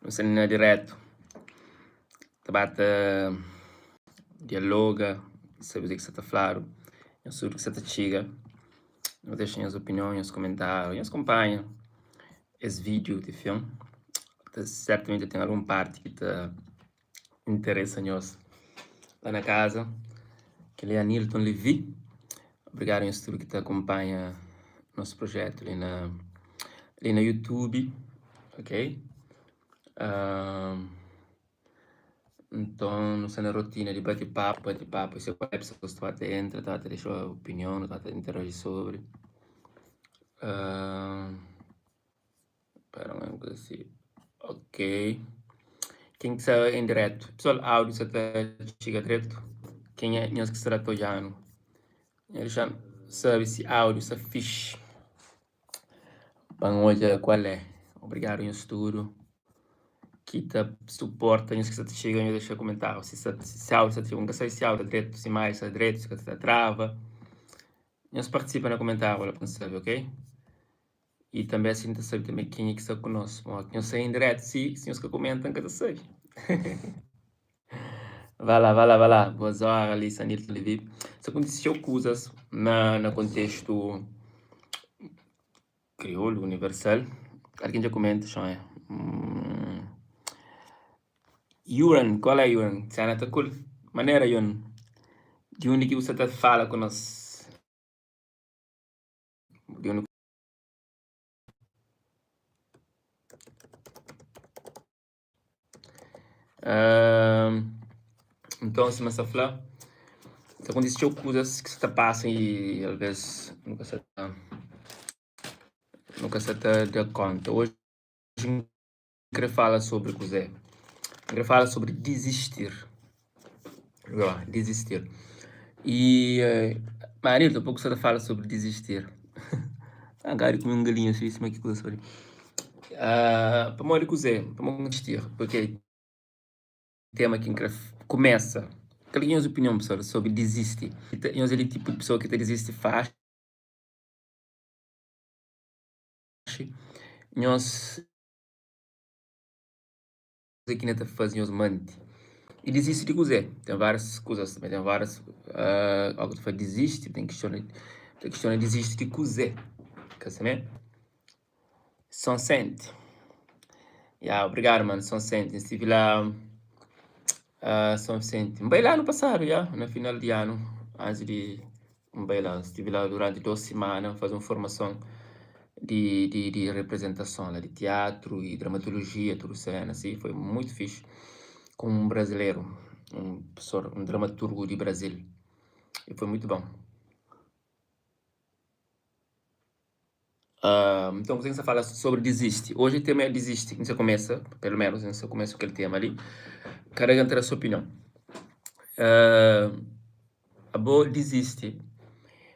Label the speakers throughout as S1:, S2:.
S1: não sei direto, debate, dialoga, sabe o que você está falando, eu sei o que você está chega, não deixem as opiniões, os comentários, os acompanha esse vídeo de filme, certamente tem alguma parte que te interessa nós lá na casa, que ele é Nilton Levi, obrigado a tudo que te acompanha nosso projeto ali na YouTube, ok? Então, não sei na rotina de bate-papo, se a pessoa que entra, está a deixar a opinião, está a interagir sobre. Espera uma coisa assim. Ok. Quem que está em direto? Pessoal, áudio você chega direto. Quem é que está tojando? Ele já sabe se áudio está fixe. Bom, hoje qual é? Obrigado em estudo. Que te suporta nisso que você chega e deixa comentário. Se áudio, você nunca sabe se áudio direito, se mais direito, se você trava. Nós participa no comentário, para saber, ok? E também assim, você sabe também quem é que está conosco. Quem eu sei em direto, se os que comentam, que eu sei. Vai lá. Boas horas, ali, Sanito Levi. Isso aconteceu coisas no contexto crioulo, universal. Alguém já comenta, já é. Yuran, qual é Yuran? Sana tá cool. Maneira, Yuran. De onde que você tá fala com nós? De onde... Então, se você falar, isso aconteceu coisas que você tá passando e às vezes nunca se dá conta. Hoje eu quero falar sobre coisa. Eu quero falar sobre desistir. Desistir. E, Marito, um pouco você fala sobre desistir. Agora com um galinho assim, mas que coisa sobre. Para morrer coisa, para morrer desistir, porque tema que começa. Qual é a opinião, pessoal, sobre desistir? Nós é o tipo de pessoa que desiste fácil. Nós aqui não fazemos mente. E desiste de coisa. Tem várias coisas também, tem várias. Algo que faz desiste, tem questão desiste de coisa. Quer saber? São sente. Obrigado, mano. São sente. Estive lá. São Vicente. Lá no passado, no final de ano, antes de lá, estive lá durante 2 semanas, fazendo formação de representação, lá, de teatro e dramaturgia, tudo cena, assim, foi muito fixe, com um brasileiro, um professor, um dramaturgo de Brasil, e foi muito bom. Então, você fala sobre desiste. Hoje o tema é desiste, você começa, pelo menos, você começa aquele tema ali, cada um tem a sua opinião. A boa desiste.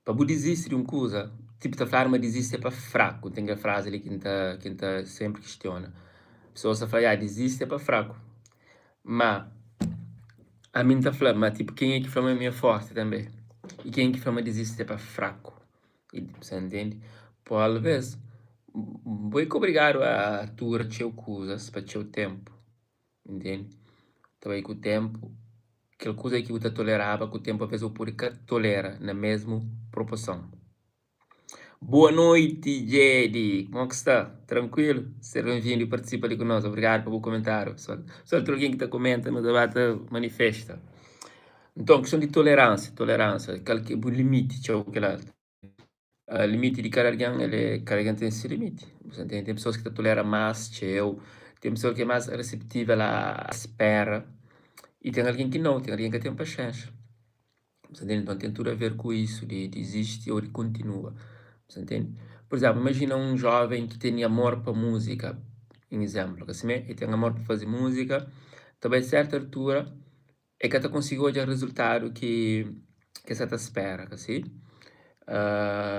S1: Para desistir de uma coisa, tipo, tá falando, mas desiste é para fraco. Tem a frase ali que tá sempre questiona. A pessoa só fala, desiste é para fraco. Mas, a mim tá falando, mas tipo, quem é que fala é forte também? E quem é que fala desiste é para fraco? E, você entende? Por às vezes, vou obrigado a atuar teu coisas para teu tempo. Entende? Então aí com o tempo, aquela coisa que você tolerava, com o tempo, às vezes, o público tolera na mesma proporção. Boa noite, Jedi. Como é que está? Tranquilo? Seja bem-vindo e participa ali conosco. Obrigado pelo comentário. Só alguém que está comentando no debate manifesta. Então, questão de tolerância. O limite, o limite de cada alguém tem esse limite. Tem pessoas que toleram mais, tem pessoas que é mais receptiva à espera. E tem alguém que não, tem alguém que tem paciência. Então, tem tudo a ver com isso, de desistir ou de continua. Você entende? Por exemplo, imagina um jovem que tem amor para música, um exemplo, assim, e tem amor para fazer música, talvez a certa altura é que até conseguiu o resultado que você espera, assim,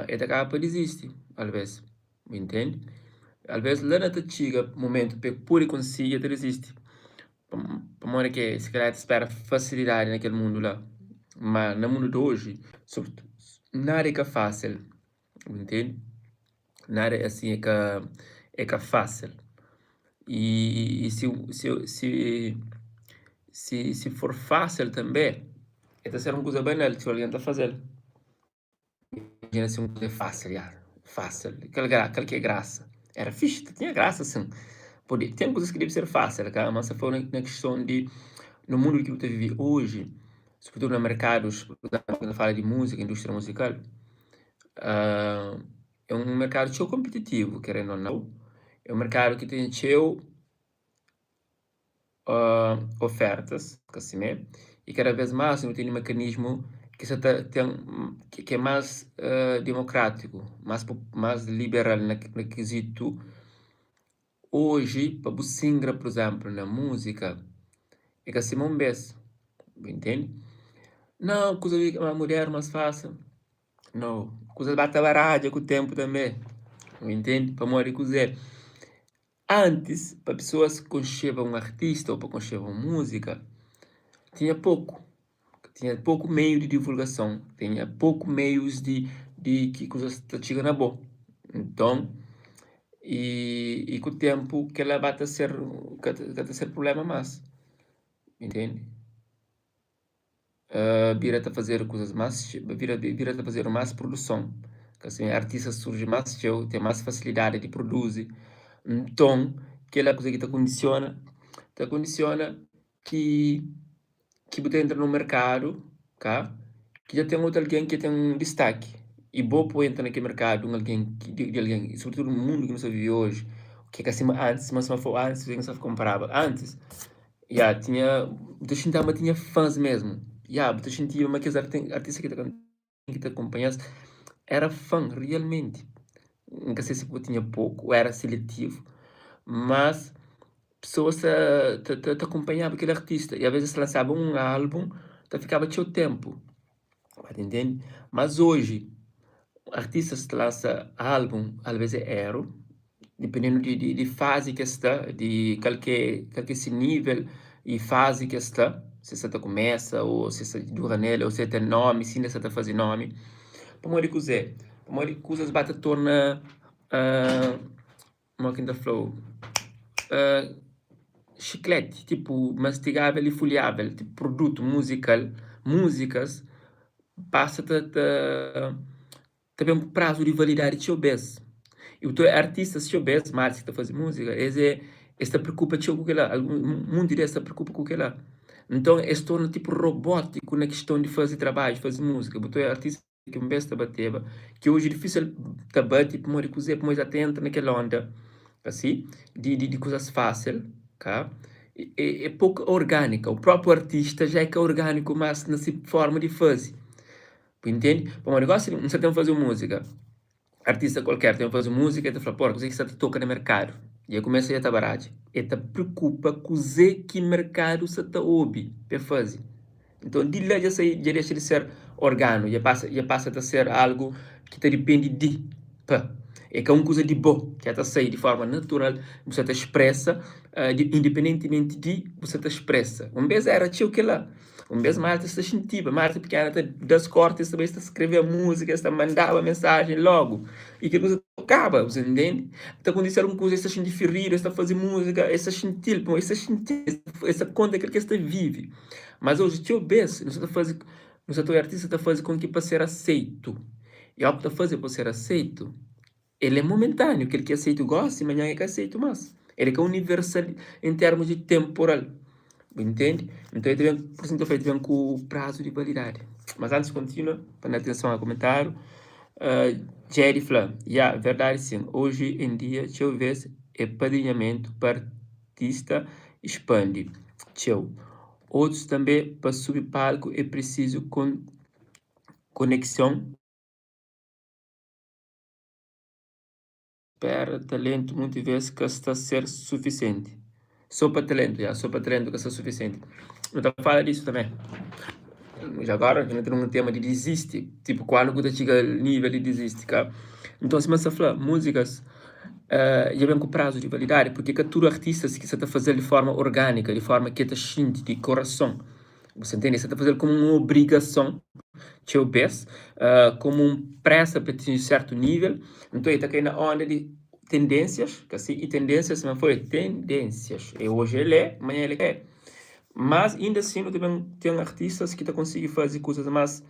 S1: e acaba por desistir, às vezes, entende? Às vezes, lá não chega momento para pura conseguir, até desiste. Para modo que se calhar espera facilidade naquele mundo lá, mas no mundo de hoje, sobretudo, nada é fácil, entende? Nada assim é que é fácil. E se for fácil também, é ser uma coisa banal que alguém está fazendo. Imagina se uma coisa é fácil, já. Fácil. Aquela que é graça. Era fixe, tinha graça, sim. Tem coisas que devem ser fáceis, cara, mas se for na questão de, no mundo que eu vive hoje, sobretudo no mercado, quando fala de música, indústria musical, ah, é um mercado tão competitivo, querendo ou não. É um mercado que tem ofertas, assim, né? E cada vez mais não tem um mecanismo que, que é mais democrático, mais liberal no quesito. Hoje, para você, por exemplo, na música, é que assim não vês, entende? Não, coisa de uma mulher mais fácil. Não, coisa bate a barragem com o tempo também, entende? Para morrer cozer. Antes, para pessoas que conheciam um artista ou para conhecer uma música, tinha pouco. Tinha pouco meio de divulgação, tinha pouco meios de que coisas chegam na boa. Então, e com o tempo que ela vai ser problema mais, entende? Vira a fazer coisas mais, vira a fazer mais produção, que assim, artistas surgem mais show, tem mais facilidade de produzir, então, que ela coisa que te condiciona que você entra no mercado, cá, que já tem outro alguém que tem um destaque. E bom para entrar naquele mercado, alguém, de alguém, sobretudo no mundo que nós vivemos hoje, que acima antes, mas se for antes, você não comprava. Antes, já tinha, você tinha fãs mesmo. Já, você sentia uma que artista que te acompanhasse, era fã, realmente. Não sei se tinha pouco, ou era seletivo, mas pessoas te acompanhavam aquele artista. E às vezes lançava um álbum, ficava seu tempo. Entende? Mas hoje, artistas que lançam álbum, às vezes é zero, dependendo de fase que está, de qualquer esse nível e fase que está, se você começa, ou se você dura nele, ou se tem nome, se você está fazendo nome. Para morrer coisas bate torna uma quinta flow. Chiclete, tipo mastigável e folheável, tipo produto musical, músicas, passa também um prazo de validade de obês. E o teu artista, se obês, mas que está fazendo música, esta preocupa com aquela, mundo desse preocupa com aquela. Então, se torna tipo robótico na questão de fazer trabalho, de fazer música. O teu artista que um besta bateva, que hoje é difícil tabar, tipo, morrer cozer, mas até entra naquela onda, assim, de coisas fáceis, cá. É pouco orgânica. O próprio artista já é que é orgânico, mas nessa forma de fazer. Entende? Bom, o negócio, você tem que fazer música. Artista qualquer tem que fazer música e te fala, porra, você que está toca no mercado. E aí começa a ir a barragem. E te preocupa com o que mercado você está ouve para fazer. Então, de lá já deixa de ser orgânico, já passa a ser algo que te depende de. Pá. É que é uma coisa de bom, que está sair de forma natural, você te expressa, independentemente de você te expressa. Um vez era tio que lá. Um vez Marta se sentia, Marta pequena das cortes, também está escrever música, está mandava mensagem logo. E que você tocava, você entende? Então, quando isso era uma coisa, está sentindo ferir, está fazendo música, está sentindo, essa conta que ele está vive. Mas hoje, tio Bess, no setor artista, está fazendo com que para ser aceito. E algo que está fazendo para ser aceito, ele é momentâneo, que ele que aceito gosta, amanhã é que aceito mais. Ele é que é universal em termos de temporal. Entende? Então, por isso, feito bem com o prazo de validade. Mas antes, continua, para dar atenção ao comentário. Jerry fala, verdade sim, hoje em dia, deixa ver, é padrinhamento para artista expande. Tchau. Outros também, para subir palco, é preciso conexão para talento, muitas vezes, que está a ser suficiente. Só para talento que está suficiente. Eu estava falando disso também. Já agora, que entra num tema de desiste. Tipo, quando você chega ao nível de desiste, cara. Então, se você falar músicas, já vem com prazo de validade, porque captura artistas que você está fazendo de forma orgânica, de forma que te sente, de coração. Você entende? Você está fazendo como uma obrigação, teu best, como um pressa para atingir certo nível. Então, ele está caindo na onda de tendências, que assim, e tendências não foi tendências. E hoje ele é, amanhã ele é. Mas ainda assim, também tem artistas que tá conseguem fazer coisas mais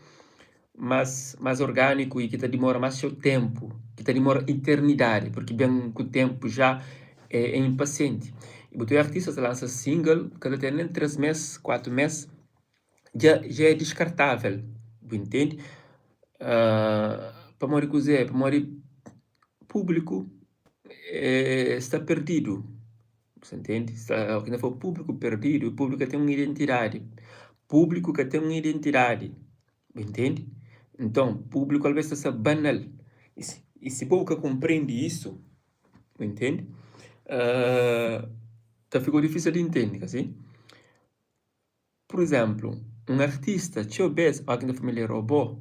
S1: orgânico e que tá demora mais seu tempo, que tá demora eternidade, porque bem que o tempo já é impaciente. E o artista lança single, cada tem nem 3 meses, 4 meses, já é descartável, entende? Para morrer cozer, para morrer público está perdido, você entende? Quando for público perdido, o público tem uma identidade. Público que tem uma identidade, entende? Então, público às vezes é banal. E se pouco compreende isso, entende? Tá ficou difícil de entender, assim? Por exemplo, um artista, deixa eu ver, alguém da família robô,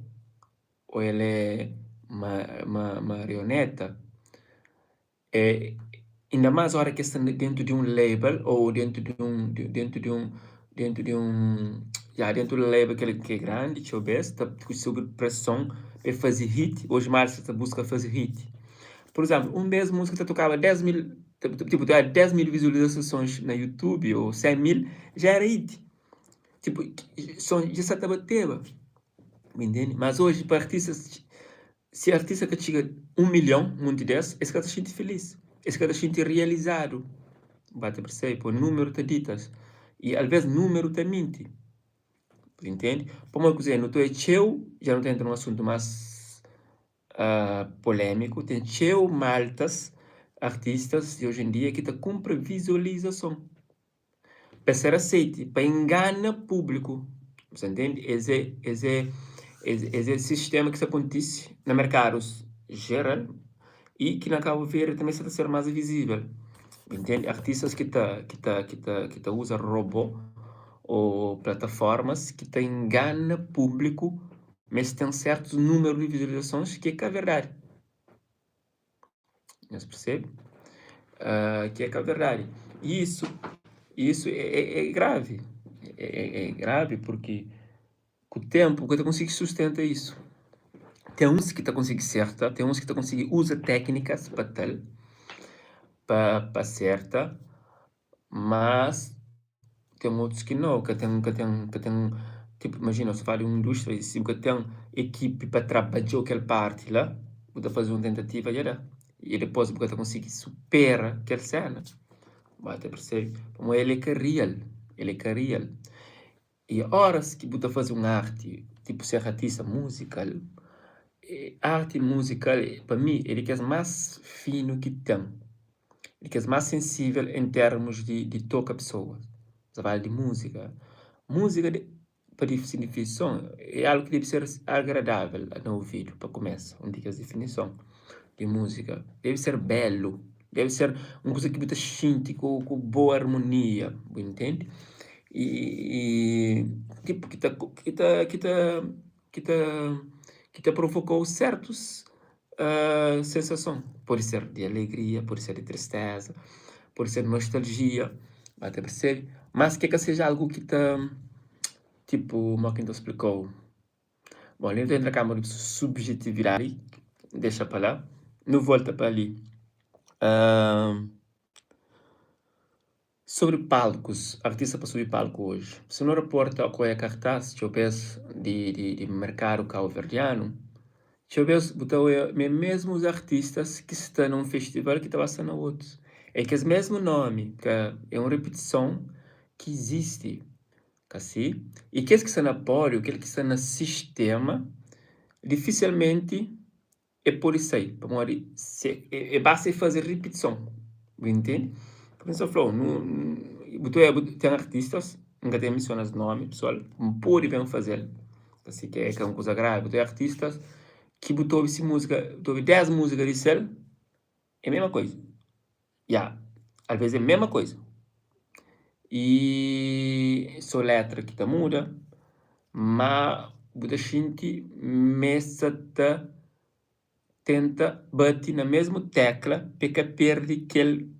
S1: ou ele é uma marioneta, ainda mais a hora que está dentro de um label ou dentro do label que é grande, deixa eu ver, está sob pressão para fazer hit. Hoje mais você busca fazer hit. Por exemplo, um mesmo música que tocava 10 mil, tipo, 10 mil visualizações na YouTube ou 100 mil, já era hit. Tipo, já se bateva, entende? Mas hoje, para artistas, se artista que chega 1 milhão, muito desse, esse cara se sente feliz. Esse cara se sente realizado. Bate percebe? O número te ditas. E às vezes número te mente. Entende? Por uma coisa, não estou cheio, já não entra num assunto mais polêmico. Tem cheio maltas, artistas de hoje em dia que te cumpre visualização. Para ser aceite, para enganar público. Você entende? Esse sistema que se acontece no mercado geral e que na Cabo Verde também está a ser mais visível. Entende? Artistas que usa robô ou plataformas que engana público, mas tem certos números de visualizações que é a verdade. Você percebe? Que é a verdade. E isso é grave. É grave porque com o tempo você consegue sustentar isso. Tem uns que conseguem certa, tem uns que conseguem usar técnicas para tal, para certa, mas tem outros que não, que tem, tipo, imagina, se fala em uma indústria, se você tem equipe para trabalhar aquela parte lá, você faz uma tentativa e depois você consegue superar aquela cena. Você percebe? Como ele é real, E horas que você faz uma arte, tipo ser artista musical, arte musical, para mim, ele é mais fino que tem. Ele é mais sensível em termos de tocar pessoas. Você fala de música. Música, para definição, é algo que deve ser agradável no ouvido, para começar. Onde é a definição de música? Deve ser belo. Deve ser uma coisa que você sente com boa harmonia, entende? E tipo, que te provocou certos sensações. Pode ser de alegria, pode ser de tristeza, pode ser de nostalgia, até percebe? Mas que seja algo que tipo, o Mackintosh explicou. Bom, ali dentro da câmara de subjetividade, deixa para lá, não volta para ali. Sobre palcos, artista para subir palco hoje. Se não reporta qual é a cartaz, eu penso, de mercado cabo-verdiano, eu penso, mesmo os artistas que estão num festival que estão passando outro. É que é o mesmo nome, que é uma repetição que existe, assim, e que está no apoio, aquele que está no sistema, dificilmente é por isso aí, basta fazer repetição, entende? Por isso eu falo, tem artistas, nunca tem mencionado os nomes, pessoal, não pode bem fazer, assim que é uma coisa grave, tem artistas que botou essa música, botou 10 músicas de céu, é a mesma coisa, às vezes é a mesma coisa, e só letra que muda, mas muita gente tenta bater na mesma tecla para perde aquele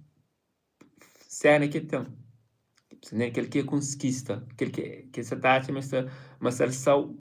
S1: cena que tem. Aquele que é conquista, aquele que se taxa, mas só